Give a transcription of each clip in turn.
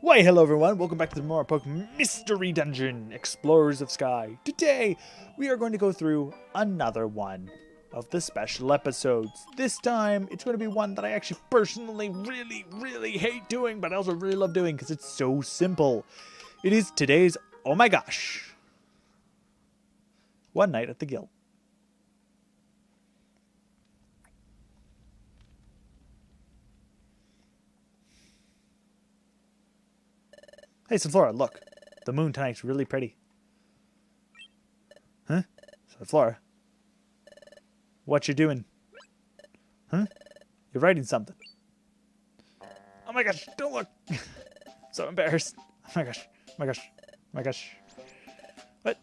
Why, hello everyone, welcome back to the more Pokemon Mystery Dungeon, Explorers of Sky. Today, we are going to go through another one of the special episodes. This time, it's going to be one that I actually personally really hate doing, but I also really love doing because it's so simple. It is today's, oh my gosh, One Night at the Guild. Hey, Sunflora, look. The moon tonight's really pretty. Huh? Sunflora? What you doing? Huh? You're writing something. Oh my gosh, don't look. So embarrassed. Oh my gosh. Oh my gosh. Oh my gosh. What?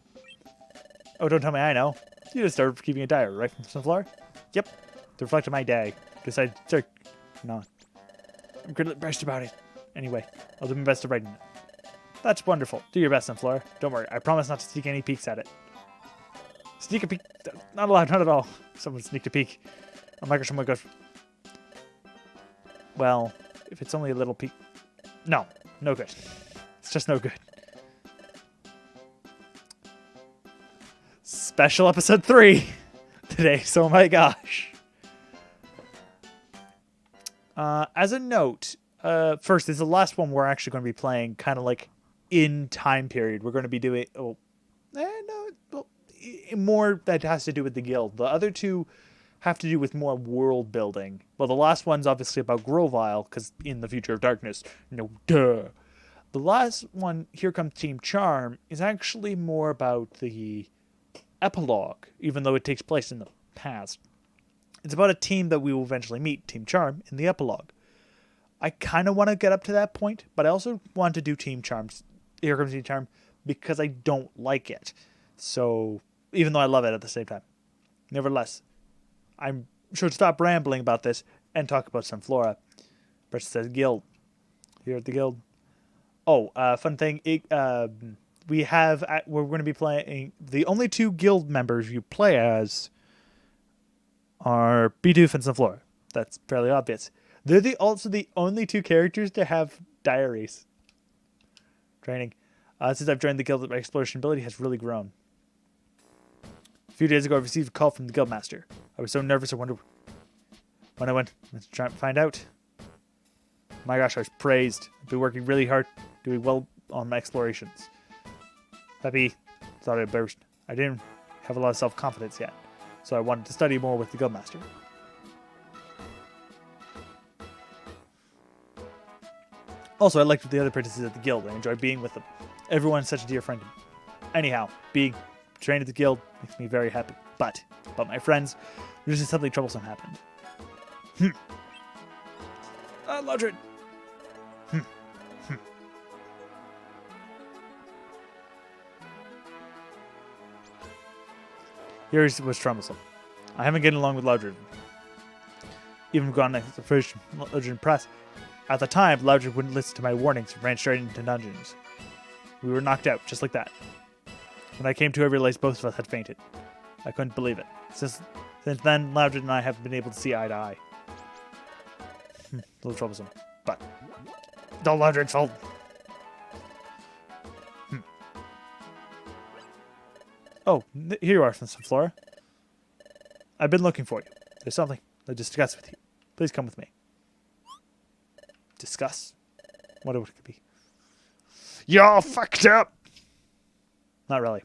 Oh, don't tell me I know. You just started keeping a diary, right, Sunflora? Yep. To reflect on my day. Decided to start. No. I'm pretty embarrassed about it. Anyway, I'll do my best to write it. That's wonderful. Do your best, Sunflora. Don't worry. I promise not to sneak any peeks at it. Sneak a peek? Not allowed. Not at all. Someone sneaked a peek. Oh my gosh. Oh my gosh. Well, if it's only a little peek. No. No good. It's just no good. Special episode 3 today. So, oh my gosh. As a note, first, this is the last one we're actually going to be playing kind of like in time period. We're going to be doing more that has to do with the guild. The other two have to do with more world building. Well, the last one's obviously about Grovyle, because in the Future of Darkness, duh. The last one, Here Comes Team Charm, is actually more about the epilogue, even though it takes place in the past. It's about a team that we will eventually meet, Team Charm, in the epilogue. I kind of want to get up to that point, but I also want to do Team Charm's Here Comes Team Charm because I don't like it. So, even though I love it at the same time. Nevertheless, I should stop rambling about this and talk about Sunflora versus the guild. Here at the guild. Oh, fun thing. We're going to be playing, the only two guild members you play as are Bidoof and Sunflora. That's fairly obvious. They're also the only two characters to have diaries. Training. Since I've joined the guild, my exploration ability has really grown. A few days ago, I received a call from the guildmaster. I was so nervous I wondered when I went to try and find out. My gosh, I was praised. I've been working really hard, doing well on my explorations. Peppy thought I'd burst. I didn't have a lot of self-confidence yet, so I wanted to study more with the guildmaster. Also, I liked the other apprentices at the guild. I enjoyed being with them. Everyone's such a dear friend. Anyhow, being trained at the guild makes me very happy. But my friends, there's just something troublesome happened. Lodred. Here's what's troublesome. I haven't gotten along with Lodred. Even gone next to the first Lodred press. At the time, Lodred wouldn't listen to my warnings and ran straight into dungeons. We were knocked out, just like that. When I came to, I realized both of us had fainted. I couldn't believe it. Since then, Lodred and I haven't been able to see eye to eye. A little troublesome. But, it's all Lodred's fault. Oh, here you are, Sunflora. I've been looking for you. There's something to discuss with you. Please come with me. Discuss? What would it be? You're fucked up! Not really.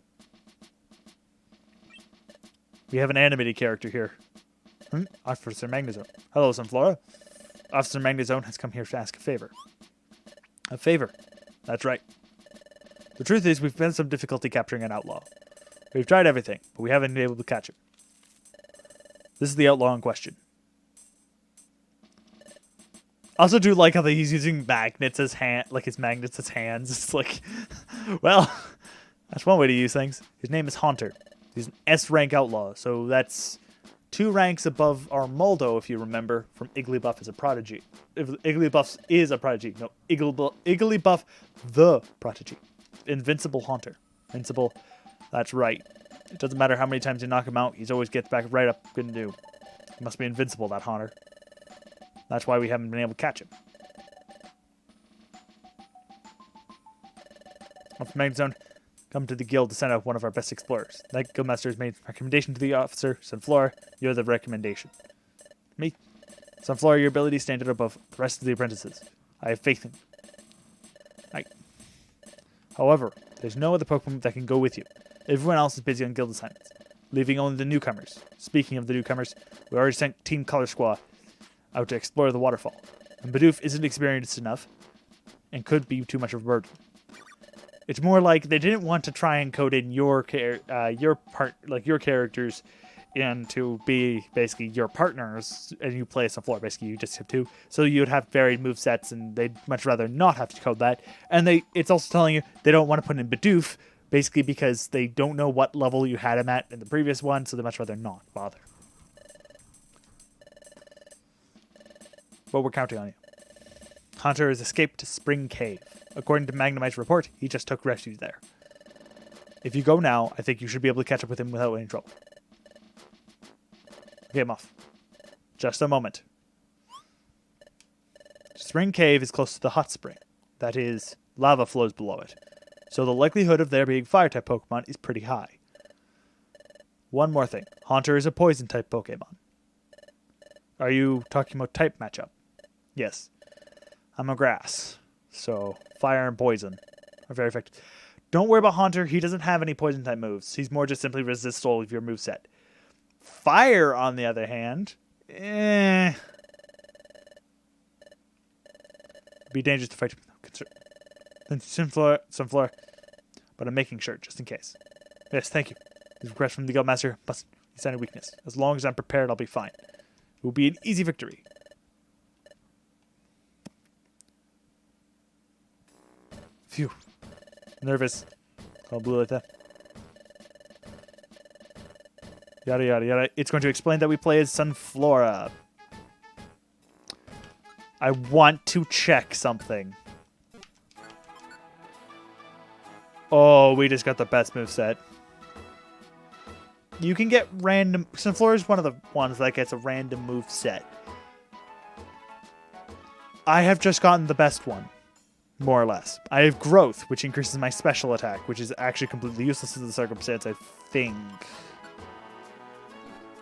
We have an animated character here. Officer Magnezone. Hello, Sunflora. Officer Magnezone has come here to ask a favor. A favor? That's right. The truth is, we've had some difficulty capturing an outlaw. We've tried everything, but we haven't been able to catch him. This is the outlaw in question. I also do like how he's using magnets as his magnets as hands. It's like, well, that's one way to use things. His name is Haunter. He's an S-rank outlaw, so that's 2 ranks above Armaldo, if you remember, from Igglybuff as a prodigy. If Igglybuff is a prodigy. No, Igglybuff the prodigy. Invincible Haunter. Invincible, that's right. It doesn't matter how many times you knock him out, he always gets back right up good and new. He must be invincible, that Haunter. That's why we haven't been able to catch him. Of Main Zone, come to the guild to send out one of our best explorers. That guildmaster has made a recommendation to the officer, Sunflora. You're the recommendation. Me? Sunflora, your abilities stand out above the rest of the apprentices. I have faith in you. However, there's no other Pokemon that can go with you. Everyone else is busy on guild assignments, leaving only the newcomers. Speaking of the newcomers, we already sent Team Color Squad out to explore the waterfall. And Bidoof isn't experienced enough and could be too much of a burden. It's more like they didn't want to try and code in your characters and to be basically your partners, and you play Sunflora. Basically, you just have two, so you'd have varied movesets, and they'd much rather not have to code that. And it's also telling you they don't want to put in Bidoof, basically because they don't know what level you had him at in the previous one, so they'd much rather not bother. But we're counting on you. Hunter has escaped to Spring Cave. According to Magnemite's report, he just took refuge there. If you go now, I think you should be able to catch up with him without any trouble. Okay, I'm off. Just a moment. Spring Cave is close to the hot spring. That is, lava flows below it. So the likelihood of there being fire-type Pokemon is pretty high. One more thing. Haunter is a poison-type Pokemon. Are you talking about type matchup? Yes. I'm a grass. So fire and poison are very effective. Don't worry about Haunter. He doesn't have any poison-type moves. He's more just simply resist all of your moveset. Fire, on the other hand, be dangerous to fight. Sunflora, but I'm making sure, just in case. Yes, thank you. His request from the Guildmaster must be sign of weakness. As long as I'm prepared, I'll be fine. It will be an easy victory. Phew. Nervous. Call blue like that. Yada, yada, yada. It's going to explain that we play as Sunflora. I want to check something. Oh, we just got the best moveset. You can get random... Sunflora is one of the ones that gets a random moveset. I have just gotten the best one. More or less. I have Growth, which increases my special attack, which is actually completely useless in the circumstance, I think.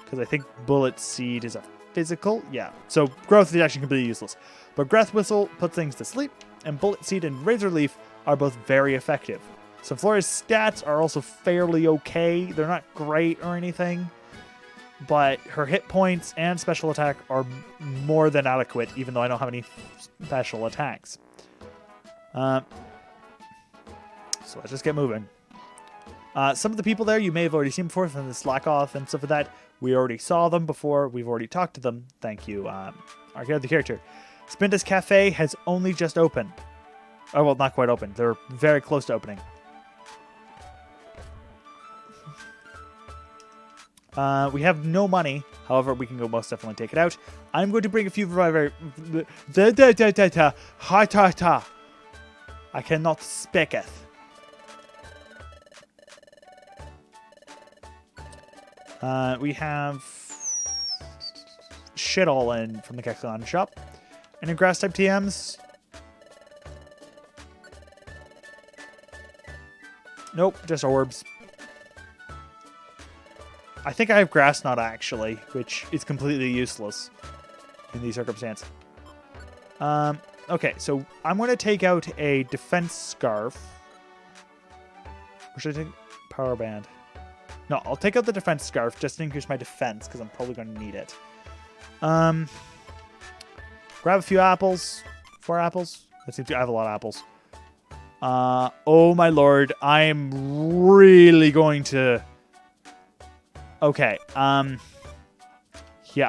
Because I think Bullet Seed is a physical. Yeah. So Growth is actually completely useless. But Breath Whistle puts things to sleep, and Bullet Seed and Razor Leaf are both very effective. Sunflora's stats are also fairly okay. They're not great or anything. But her hit points and special attack are more than adequate, even though I don't have any special attacks. So let's just get moving. Some of the people there you may have already seen before from the Slack Off and stuff like that. We already saw them before. We've already talked to them. Thank you. Our character. Spinda's Cafe has only just opened. Oh, well, not quite open. They're very close to opening. We have no money. However, we can go most definitely take it out. I'm going to bring a few of my I cannot speaketh. We have shit all in from the Kexilon shop. Any grass type TMs? Nope, just orbs. I think I have Grass Knot actually, which is completely useless in these circumstances. Okay, so I'm going to take out a Defense Scarf. Or should I take Power Band? No, I'll take out the Defense Scarf just to increase my defense, because I'm probably going to need it. Grab a few apples. 4 apples. I have a lot of apples. Oh my lord, I'm really going to... Okay, yeah,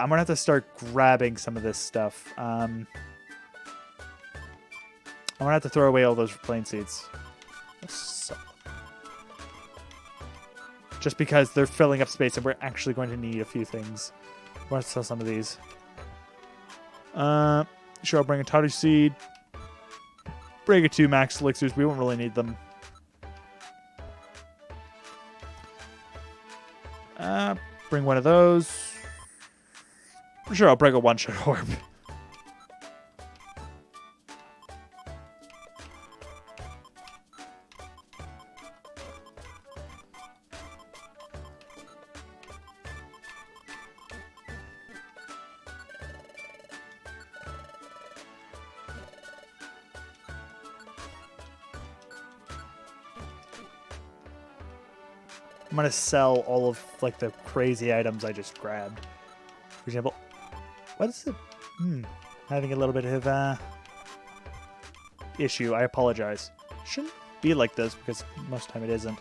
I'm gonna have to start grabbing some of this stuff. I'm gonna have to throw away all those plain seeds. So, just because they're filling up space and we're actually going to need a few things. I want to sell some of these. Sure, I'll bring a Todays seed. Bring 2 max elixirs. We won't really need them. Bring one of those. Sure, I'll bring a one-shot orb. I'm gonna sell all of like the crazy items I just grabbed. For example, what is it? Having a little bit of issue. I apologize. Shouldn't be like this because most of the time it isn't.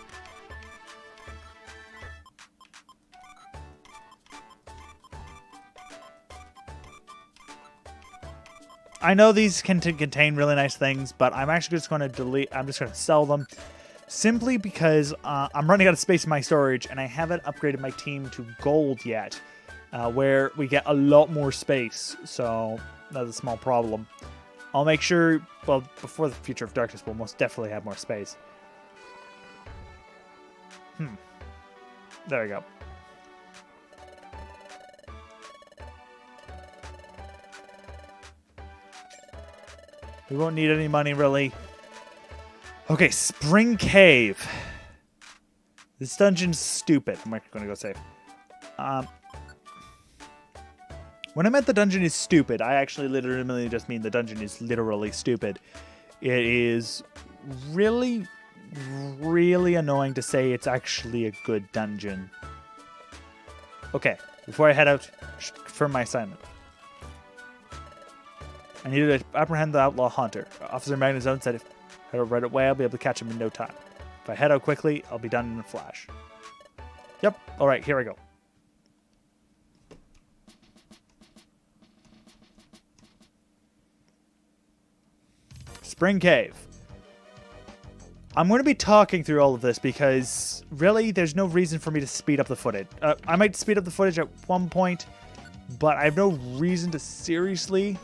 I know these can contain really nice things, but I'm actually just going to delete. I'm just going to sell them simply because I'm running out of space in my storage and I haven't upgraded my team to gold yet, where we get a lot more space. So that's a small problem. I'll make sure, well, before the Future of Darkness, we'll most definitely have more space. There we go. We won't need any money, really. Okay, Spring Cave. This dungeon's stupid. I'm actually going to go save. When I meant the dungeon is stupid, I actually literally just mean the dungeon is literally stupid. It is really, really annoying to say it's actually a good dungeon. Okay, before I head out, confirm my assignment. I needed to apprehend the outlaw hunter. Officer Magnezone said if I head out right away, I'll be able to catch him in no time. If I head out quickly, I'll be done in a flash. Yep. All right, here I go. Spring Cave. I'm going to be talking through all of this because really there's no reason for me to speed up the footage. I might speed up the footage at one point, but I have no reason to seriously...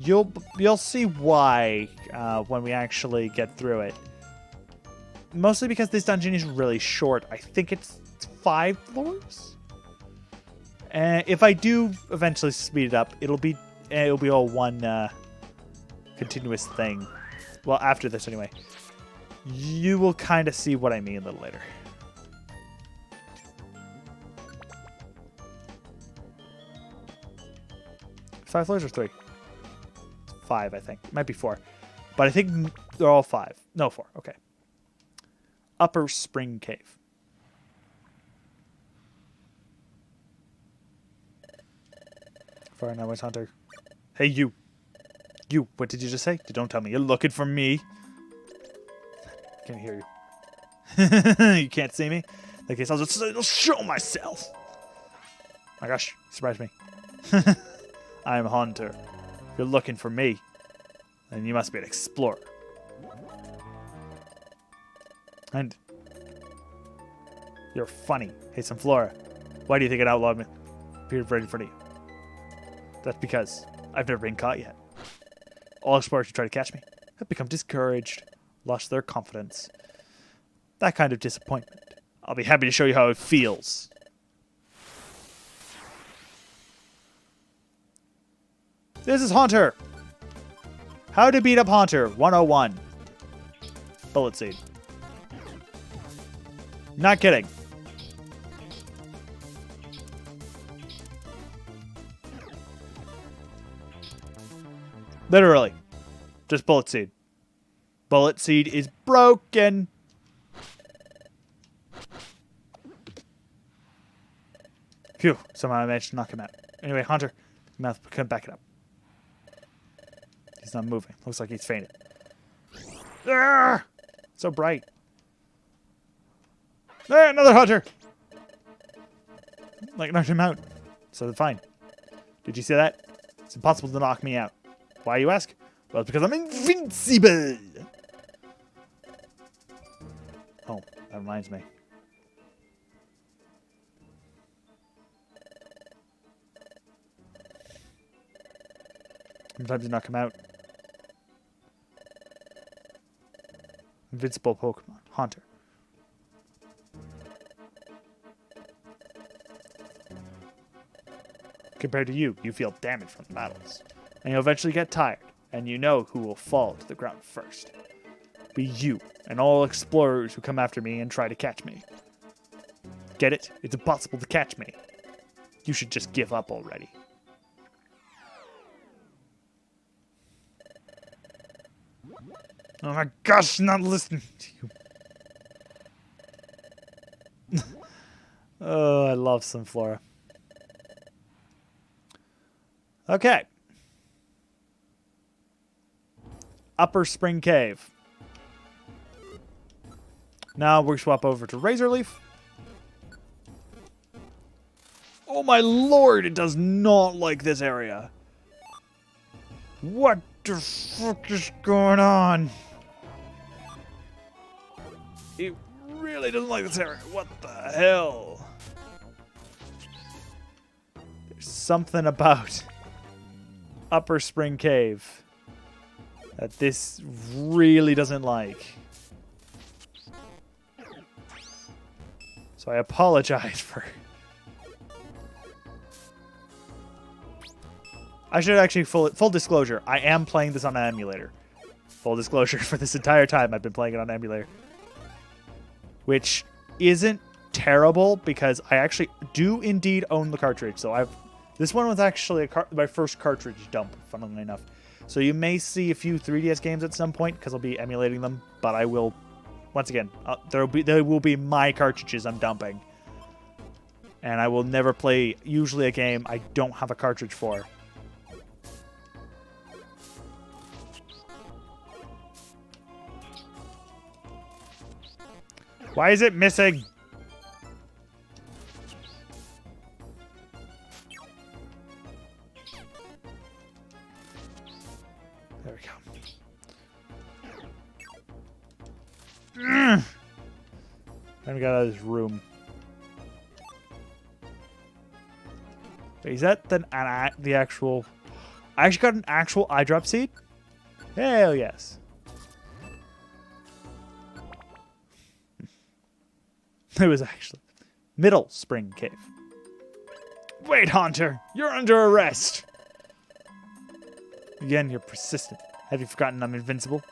You'll see why when we actually get through it. Mostly because this dungeon is really short. I think it's 5 floors. And if I do eventually speed it up, it'll be all one continuous thing. Well, after this anyway. You will kind of see what I mean a little later. Five floors or 3? 5, I think. It might be 4. But I think they're all 5. No, 4. Okay. Upper Spring Cave. Fire now, Hunter. Hey, you. You, what did you just say? Don't tell me. You're looking for me. Can't hear you. You can't see me? In that case, I'll just show myself. My gosh, you surprised me. I'm Hunter. If you're looking for me, then you must be an explorer. And you're funny. Hey, Sunflora, why do you think an outlaw appeared right in front of you? That's because I've never been caught yet. All explorers who try to catch me have become discouraged, lost their confidence. That kind of disappointment. I'll be happy to show you how it feels. This is Haunter. How to beat up Haunter 101. Bullet seed. Not kidding. Literally. Just bullet seed. Bullet seed is broken. Phew. Somehow I managed to knock him out. Anyway, Haunter, mouth, come back it up. He's not moving. Looks like he's fainted. Ah! So bright. Ah, another hunter! Like, knocked him out. So fine. Did you see that? It's impossible to knock me out. Why, you ask? Well, it's because I'm invincible! Oh, that reminds me. Sometimes you knock him out. Invincible Pokemon. Haunter. Compared to you, you feel damage from the battles. And you'll eventually get tired, and you know who will fall to the ground first. Be you, and all explorers who come after me and try to catch me. Get it? It's impossible to catch me. You should just give up already. Oh my gosh, not listening to you. Oh, I love Sunflora. Okay. Upper Spring Cave. Now we swap over to Razorleaf. Oh my lord, it does not like this area. What the fuck is going on? It really doesn't like this area. What the hell? There's something about Upper Spring Cave that this really doesn't like. So I apologize for... I should actually, full disclosure, I am playing this on an emulator. Full disclosure, for this entire time I've been playing it on an emulator. Which isn't terrible, because I actually do indeed own the cartridge. So this one was actually my first cartridge dump, funnily enough. So you may see a few 3DS games at some point, because I'll be emulating them. But I will, once again, there will be my cartridges I'm dumping. And I will never play, usually, a game I don't have a cartridge for. Why is it missing? There we go. Time to get out of this room. Wait, is that the actual... I actually got an actual eye drop seed? Hell yes. It was actually Middle Spring Cave. Wait, Haunter! You're under arrest! Again, you're persistent. Have you forgotten I'm invincible?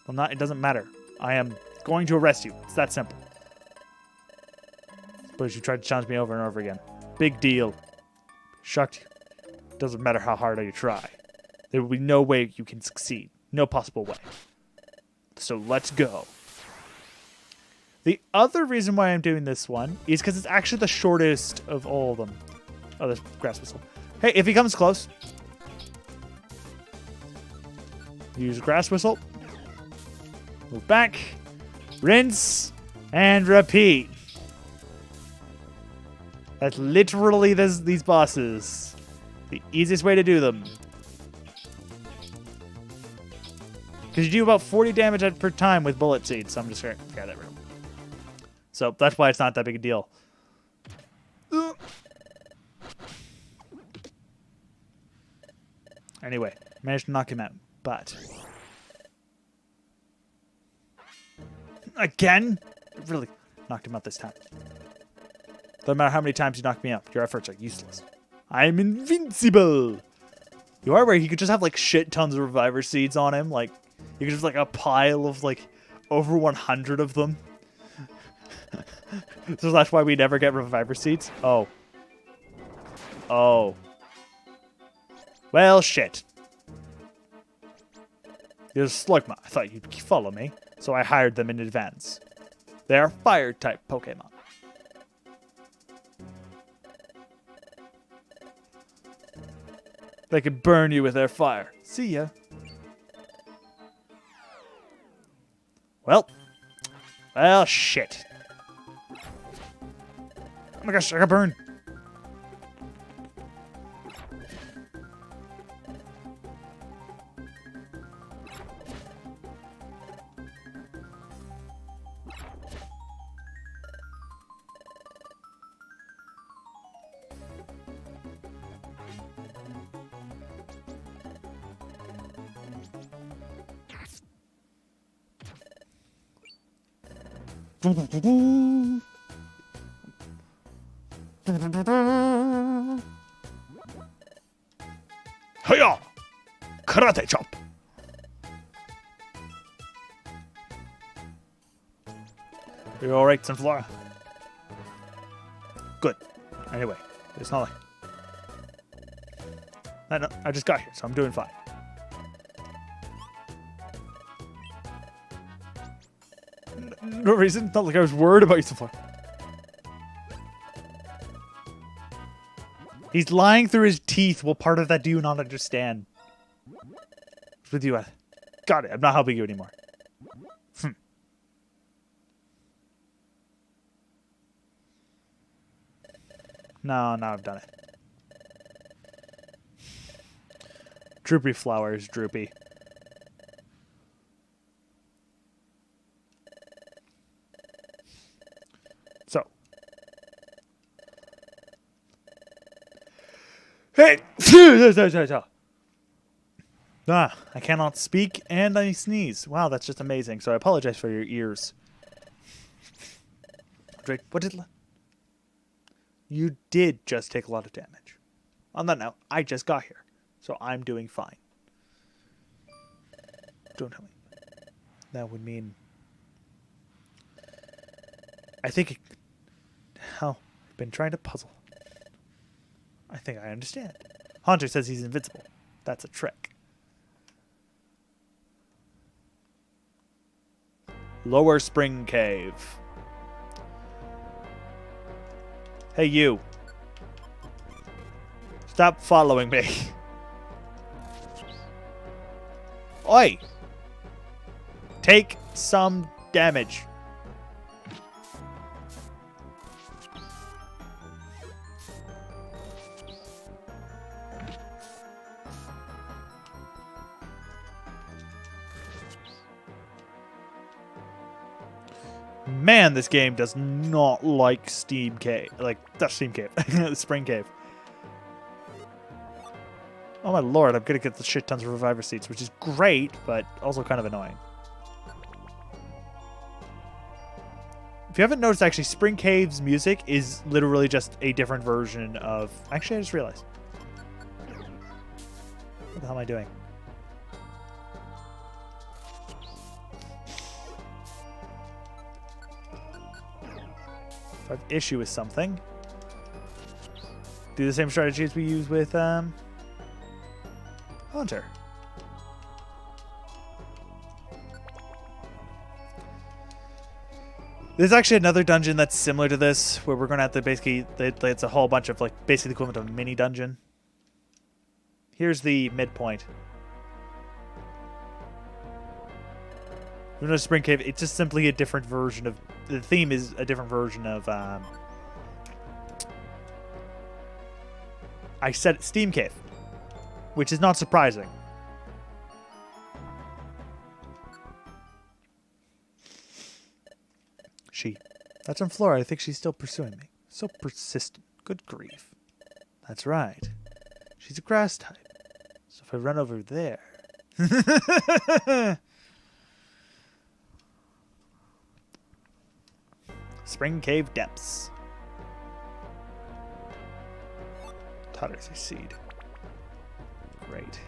Well, not. It doesn't matter. I am going to arrest you. It's that simple. Suppose you tried to challenge me over and over again. Big deal. Shocked you. Doesn't matter how hard you try. There will be no way you can succeed. No possible way. So let's go. The other reason why I'm doing this one is because it's actually the shortest of all of them. Oh, there's Grass Whistle. Hey, if he comes close, use Grass Whistle. Move back. Rinse. And repeat. That's literally these bosses. The easiest way to do them. Because you do about 40 damage per time with bullet seeds. So I'm just going to get that room. So that's why it's not that big a deal. Anyway, managed to knock him out. But... again? Really knocked him out this time. Doesn't matter how many times you knock me out. Your efforts are useless. I'm invincible! You are where he could just have like shit tons of reviver seeds on him. Like, you could just like a pile of like over 100 of them. So that's why we never get reviver seeds? Oh. Oh. Well, shit. There's Slugma. I thought you'd follow me, so I hired them in advance. They are fire-type Pokemon. They can burn you with their fire. See ya. Well, shit. Oh my gosh, I got burned. Hiya! Karate chop! You're alright, Sunflora? Good. Anyway, it's not like... I just got here, so I'm doing fine. no reason. Not like I was worried about you, Sunflora. He's lying through his teeth. What part of that do you not understand? What's with you? Got it. I'm not helping you anymore. No, I've done it. Droopy flowers, droopy. So. Hey! I cannot speak and I sneeze. Wow, that's just amazing. So I apologize for your ears. Drake, what did... You did just take a lot of damage. On that note, I just got here. So I'm doing fine. Don't tell me. That would mean... I think... I've been trying to puzzle. I think I understand. Haunter says he's invincible. That's a trick. Lower Spring Cave. Hey, you. Stop following me. Oi! Take some damage. Man, this game does not like Steam Cave. Like, that's Steam Cave. Spring Cave. Oh my lord, I'm gonna get the shit tons of reviver seats, which is great, but also kind of annoying. If you haven't noticed, actually, Spring Cave's music is literally just a different version of... Actually, I just realized. What the hell am I doing? If I have issue with something, do the same strategies we use with Haunter. There's actually another dungeon that's similar to this, where we're going to have to basically... It's a whole bunch of, like, basically the equivalent of a mini dungeon. Here's the midpoint. You know, Spring Cave, it's just simply a different version of... The theme is a different version of... I said it, Steam Cave. Which is not surprising. She. That's Sunflora. I think she's still pursuing me. So persistent. Good grief. That's right. She's a grass type. So if I run over there... Spring Cave Depths. Todays seed. Great.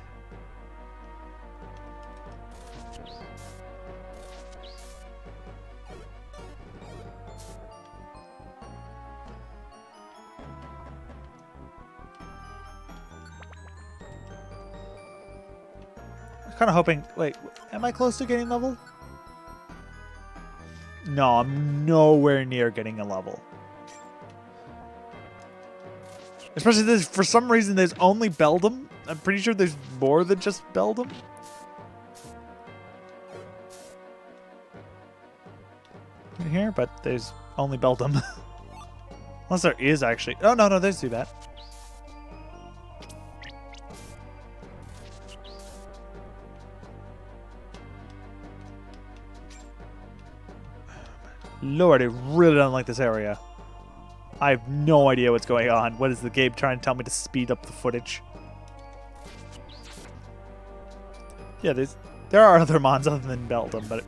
I'm kind of hoping... Wait, am I close to getting level? No, I'm nowhere near getting a level. Especially this, for some reason, there's only Beldum. I'm pretty sure there's more than just Beldum. In here, but there's only Beldum. Unless there is actually. Oh, no, there's Zubat. Lord, I really don't like this area. I have no idea what's going on. What is the game trying to tell me to speed up the footage? Yeah, there are other mons other than Beldum, but...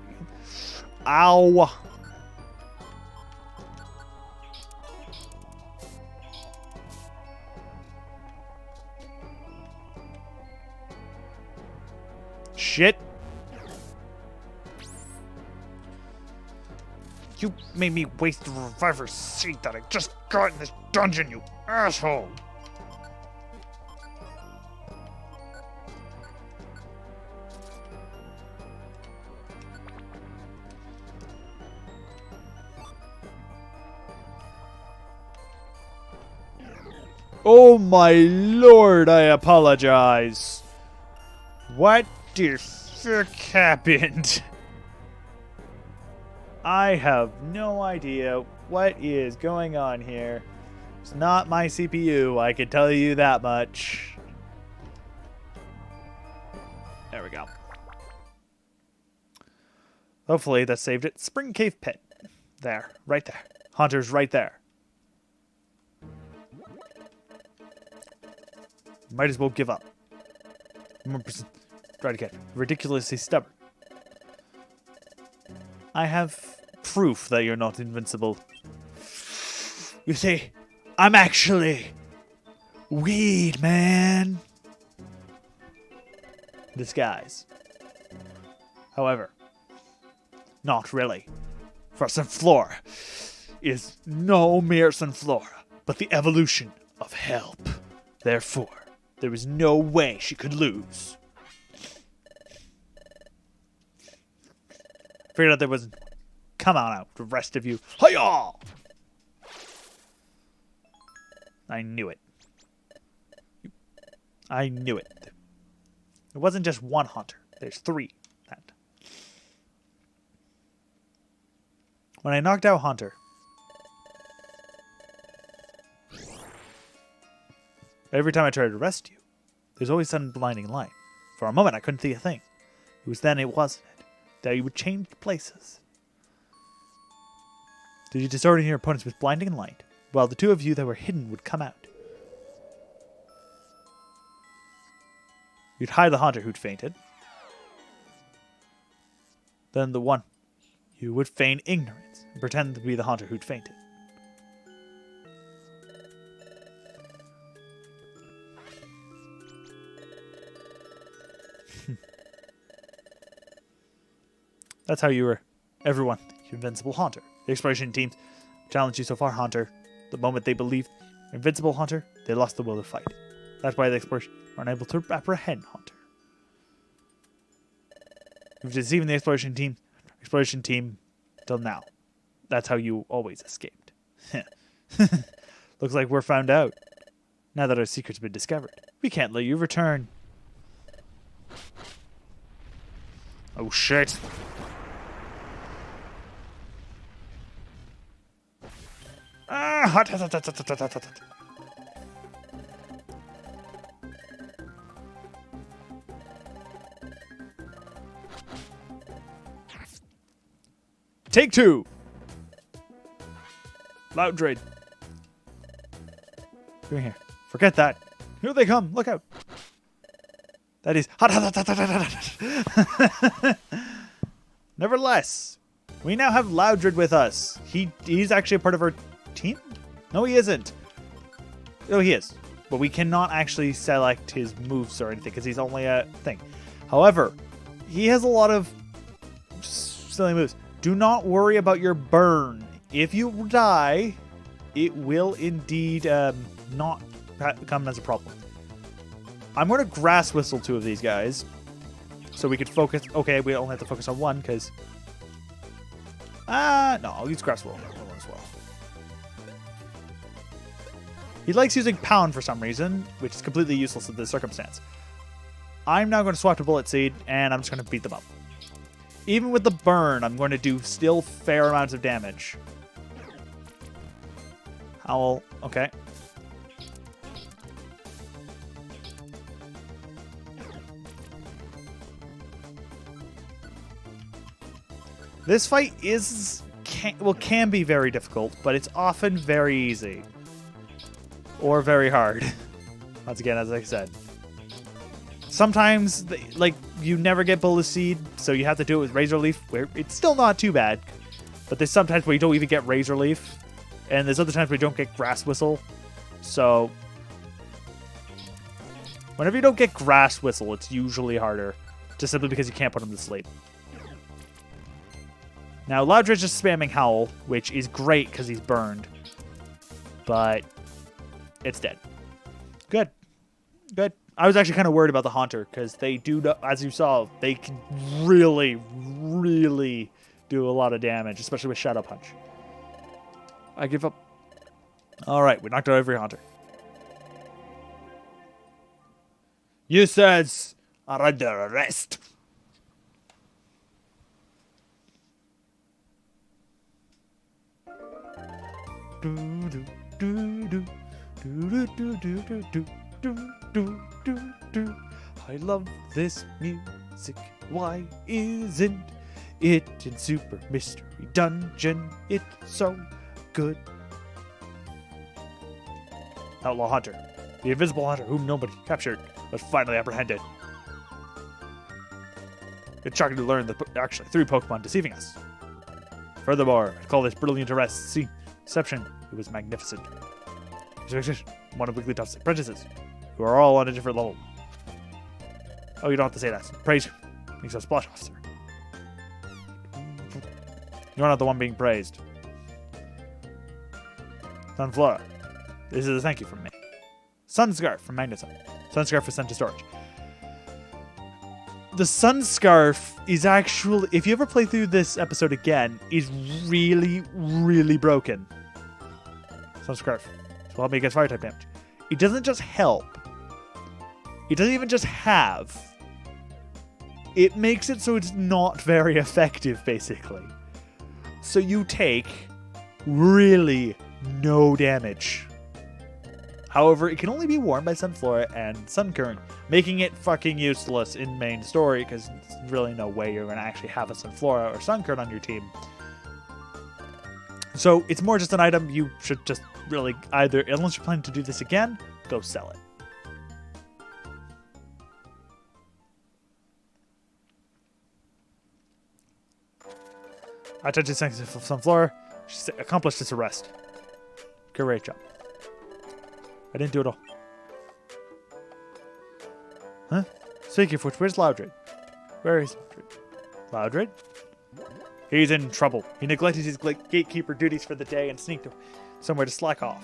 Ow! Shit! You made me waste the reviver seat that I just got in this dungeon, you asshole! Oh my lord, I apologize. What the frick happened? I have no idea what is going on here. It's not my CPU, I can tell you that much. There we go. Hopefully that saved it. Spring Cave Pit. There. Right there. Haunter's right there. Might as well give up. Try again. Ridiculously stubborn. I have proof that you're not invincible. You see, I'm actually Weed Man. Disguise. However, not really. For Sunflora is no mere Sunflora, but the evolution of help. Therefore, there is no way she could lose. Figured out there wasn't. Come on out, the rest of you. Hi-yah! I knew it. I knew it. It wasn't just one Haunter. There's three. When I knocked out Haunter, every time I tried to arrest you, there's always some blinding light. For a moment, I couldn't see a thing. It was then it wasn't it. That you would change places. Did you disorient your opponents with blinding light? Well, the two of you that were hidden would come out. You'd hide the Haunter who'd fainted. Then the one you would feign ignorance and pretend to be the Haunter who'd fainted. That's how you were. Everyone, the invincible Haunter. The exploration teams challenged you so far, Haunter. The moment they believed invincible Haunter, they lost the will to fight. That's why the exploration are unable to apprehend Haunter. You've deceived the exploration team till now. That's how you always escaped. Looks like we're found out. Now that our secret's been discovered, we can't let you return. Oh shit. Ah, Take two. Loud Drain. Come here. Forget that. Here they come. Look out. That is. Nevertheless, we now have Loudred with us. He's actually a part of our team? No, he isn't. Oh, he is. But we cannot actually select his moves or anything because he's only a thing. However, he has a lot of silly moves. Do not worry about your burn. If you die, it will indeed not come as a problem. I'm going to Grass Whistle two of these guys so we could focus. Okay, we only have to focus on one because... no, I'll use Grass Whistle as well. He likes using Pound for some reason, which is completely useless in this circumstance. I'm now going to swap to Bullet Seed, and I'm just going to beat them up. Even with the burn, I'm going to do still fair amounts of damage. Howl, okay. This fight can be very difficult, but it's often very easy. Or very hard. Once again, as I said. Sometimes, you never get Bullet Seed, so you have to do it with Razor Leaf, where it's still not too bad. But there's sometimes where you don't even get Razor Leaf, and there's other times where you don't get Grass Whistle. So, whenever you don't get Grass Whistle, it's usually harder, just simply because you can't put him to sleep. Now, Loudred's just spamming Howl, which is great because he's burned. But it's dead. Good. Good. I was actually kind of worried about the Haunter because they do, as you saw, they can really, really do a lot of damage, especially with Shadow Punch. I give up. All right, we knocked out every Haunter. Users are under arrest. I love this music. Why isn't it in Super Mystery Dungeon? It's so good. Outlaw Hunter. The invisible hunter whom nobody captured was finally apprehended. It's shocking to learn that actually 3 Pokemon deceiving us. Furthermore, I call this brilliant arrest. See, deception. It was magnificent. One of Wigglytuff's apprentices, who are all on a different level. Oh, you don't have to say that. Praise makes us splash officer. You're not the one being praised. Sunflora. This is a thank you from me. Sunscarf from Magneton. Sunscarf is sent to storage. The Sunscarf is actually, if you ever play through this episode again, is really, really broken. Sunscarf. So help me against fire type damage. It doesn't just help. It doesn't even just have. It makes it so it's not very effective, basically. So you take really no damage. However, it can only be worn by Sunflora and Suncurrent, making it fucking useless in main story, because there's really no way you're going to actually have a Sunflora or Suncurrent on your team. So it's more just an item you should just really either, unless you're planning to do this again, go sell it. I touched the sense of Sunflora. She accomplished this arrest. Great job. I didn't do it all. Huh? Speaking of which, where's Loudred? Where is Loudred? Loudred? He's in trouble. He neglected his gatekeeper duties for the day and sneaked somewhere to slack off.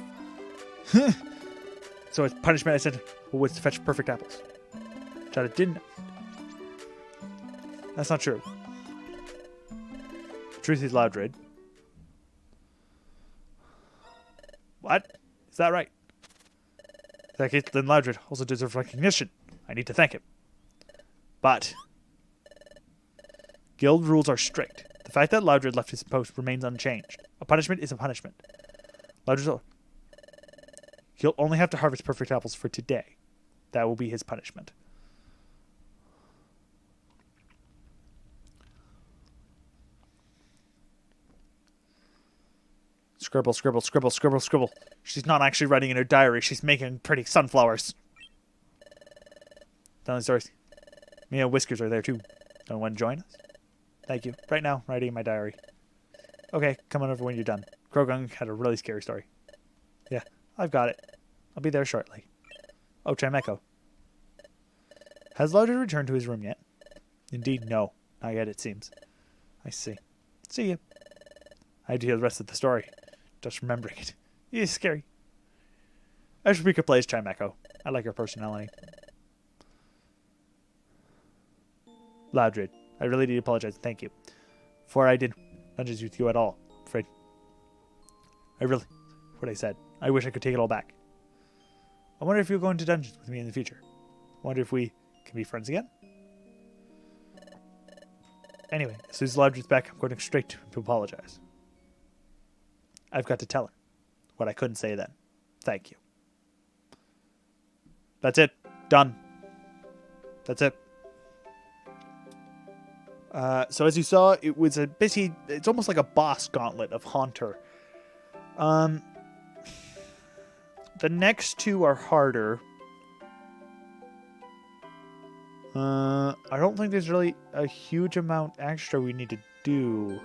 So his punishment, I said, was to fetch perfect apples. Which I didn't. That's not true. The truth is Loudred. What? Is that right? In that case, then Loudred also deserves recognition. I need to thank him. But guild rules are strict. The fact that Loudred left his post remains unchanged. A punishment is a punishment. He'll only have to harvest perfect apples for today. That will be his punishment. Scribble, scribble, scribble, scribble, scribble. She's not actually writing in her diary. She's making pretty sunflowers. Telling stories. Me and Whiskers are there too. Don't want to join us? Thank you. Right now, writing in my diary. Okay, come on over when you're done. Krogung had a really scary story. Yeah, I've got it. I'll be there shortly. Oh, Chimecho. Has Loudred returned to his room yet? Indeed, no. Not yet, it seems. I see. See you. I have to hear the rest of the story. Just remembering it. It is scary. I should pick a place, Chimecho. I like your personality. Loudred, I really need to apologize. Thank you. For I did dungeons with you at all, afraid. What I said. I wish I could take it all back. I wonder if you'll go into dungeons with me in the future. I wonder if we can be friends again. Anyway, as soon as Loudred's back, I'm going straight to apologize. I've got to tell her what I couldn't say then. Thank you. That's it. Done. That's it. So as you saw, it was a busy, it's almost like a boss gauntlet of Haunter. The next two are harder. I don't think there's really a huge amount extra we need to do.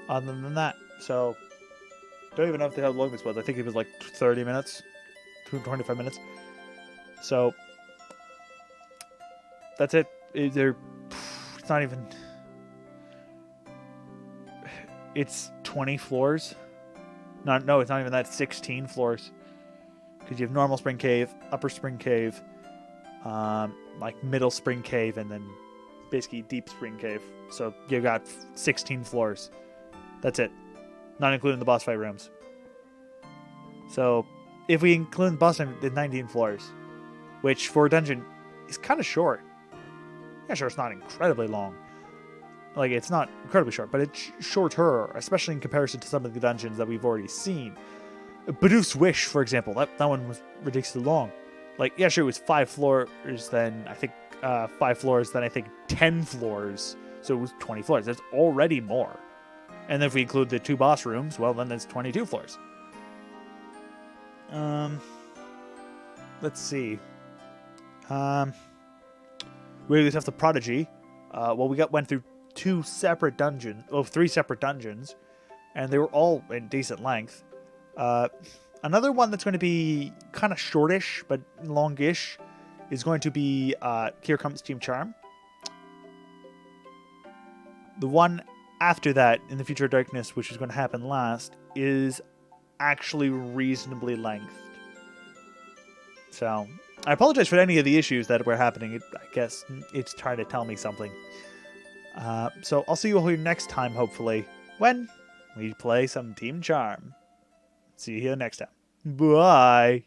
Other than that. So, don't even know how long this was. I think it was like 30 minutes. 25 minutes. So, that's it. It's not even... It's 20 floors. No, it's not even that. 16 floors. Because you have normal Spring Cave, Upper Spring Cave, like Middle Spring Cave, and then basically Deep Spring Cave. So you got 16 floors. That's it. Not including the boss fight rooms. So if we include the boss time, the 19 floors, which for a dungeon is kind of short. Yeah, sure, it's not incredibly long. Like, it's not incredibly short, but it's shorter, especially in comparison to some of the dungeons that we've already seen. Bidooff's Wish, for example, that one was ridiculously long. Like, yeah, sure, it was 5 floors, then I think 5 floors, then I think 10 floors, so it was 20 floors. That's already more. And if we include the 2 boss rooms, well, then that's 22 floors. Let's see. We have the Prodigy. Well, we went through 3 separate dungeons, and they were all in decent length. Another one that's going to be kind of shortish but longish is going to be Here Comes Team Charm. The one after that, in the Future of Darkness, which is going to happen last, is actually reasonably lengthed. So, I apologize for any of the issues that were happening. I guess it's trying to tell me something. So, I'll see you all here next time, hopefully, when we play some Team Charm. See you here next time. Bye!